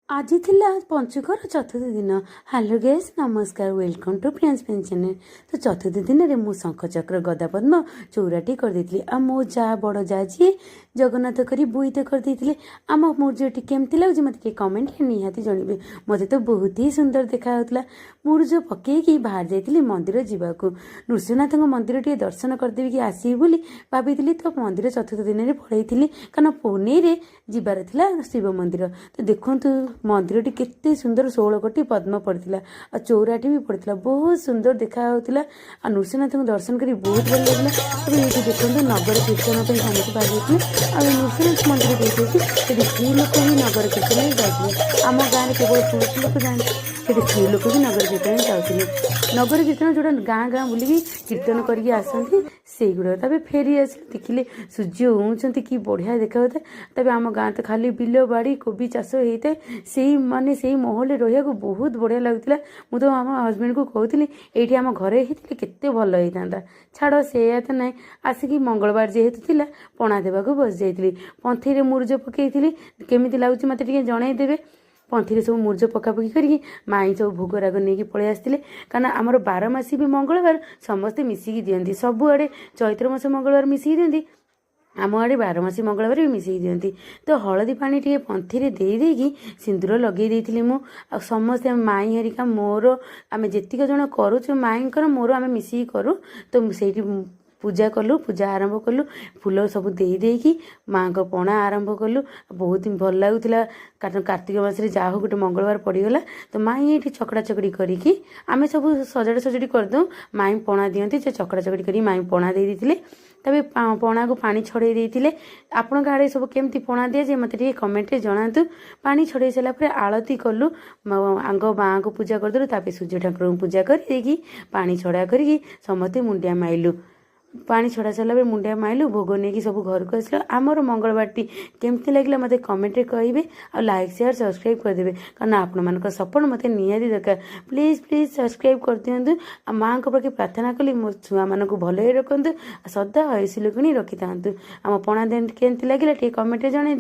आज थिला पंचुकर चतुर्थ दिन। हेलो गेस नमस्कार, welcome to friends pen channel. तो चतुर्थ दिन रे मु शंख चक्र गदा पद्म चौराटी कर देथली। आ मो जा बड़ जा जी जगन्नाथ करी बुईते कर देथले। आम मूर्जटी केमती लागुଛି मते के कमेंट रे निहाती जणिबे। मते तो बहुत ही सुंदर देखा होतला। मूर्ज पकेकी बाहर जाइतली मंदिर जीवाकू। नृसिंहनाथ मंदिर टे दर्शन करदेबी कि आसी बोली भाबीथली। तो मंदिर चतुर्थ दिन रे पळैथली कारण पुणे रे जीवार थिला शिव मंदिर। तो देखंतु मंदिरटी केते सुंदर 16 कोटी पद्म पड़ता आ चौराटी भी पड़ता बहुत सुंदर देखा होता। आ नृसिंहनाथ को दर्शन करी बहुत भल लगे। अब ये देखो नगर कीर्तन समस्त बाहर आ नृसिंहनाथ मंदिर देखिए स्त्री लोक भी नगर कीर्तन जाते। आम गाँव केवल पुरुष लोक जाते स्त्री लोक भी नगर कीर्तन जाते। नगर कीर्तन जोड़ा गाँ गाँ बुलिकी कीर्तन करके आसती से गुड़ा तब फेरी आस देखिले सूर्य उंचती कि बढ़िया देखा होता। तब आम गाँ तो खाली बिल बाड़ी कोबी चाष होता है से माने से महल रहा बहुत बढ़िया लगुला। मुझे आम हजबैंड को कहती ये आम घरे होते केते भल होता। छाड़ से तो ना आसिक मंगलवार जेहेतु थिला पणा देवाक बस जाइली। पंथी मुर्ज पकई केमी लगुच मत जनईदेवे। पंथी सब मुर्ज पकापकी करी माई सब भोग राग नहीं पलि आसते कारण आमर 12 मासी भी मंगलवार समस्ते मिसिकी दिखती। सबुआड़े चैत्र मास मंगलवार मिसिकी दिखती आम आड़े 12 मासी मंगलवार भी मिसेई दिखती। तो हलदी पानी टे पंथी देकी सिंदूर लगे देती मु समस्ते माई हरिका मोर आम जीक जन करुचु माई मोर आम मिसिकी करूँ। तो से पूजा कलु पूजा आरंभ कलु फूल सब देकी माँ को पणा आरंभ कलु बहुत ही भल लगुला। कारण कार्तिक मास जा हो गोटे मंगलवार पड़गला तो माई ये चकड़ा चकड़ी करी आम सब सजाड़ा सजाड़ी करदे माई पणा दिखती जो चकड़ा चकड़ी कर माई पणा दे देते। तब पणा को पानी छड़े देते। आपण आड़े सब केमती पणा दिए मत कमेंट जनातु। पानी छड़े सारापर आलती कलु आंग माँ को पूजा करदेलु तापर सूर्य ठाकुर को पूजा करके पानी छड़ा करी समस्ते मुंडिया माइलु। पानी छड़ा सारा मुंडिया माइलु भोग नहीं सब घर को आसल। आमर मंगलवारटी केमती लगे मत कमेंट कहे आ लाइक शेयर सब्सक्राइब करदे कारण आपण मान सपोर्ट मत निहाती दरकार। प्लीज प्लीज सब्सक्राइब कर दिंतु। माँ को प्रति प्रार्थना कली मो छुआ मान भल रखु सदा हसी लुकणी रखी था। आम पणा केमती लगे कमेंट जन।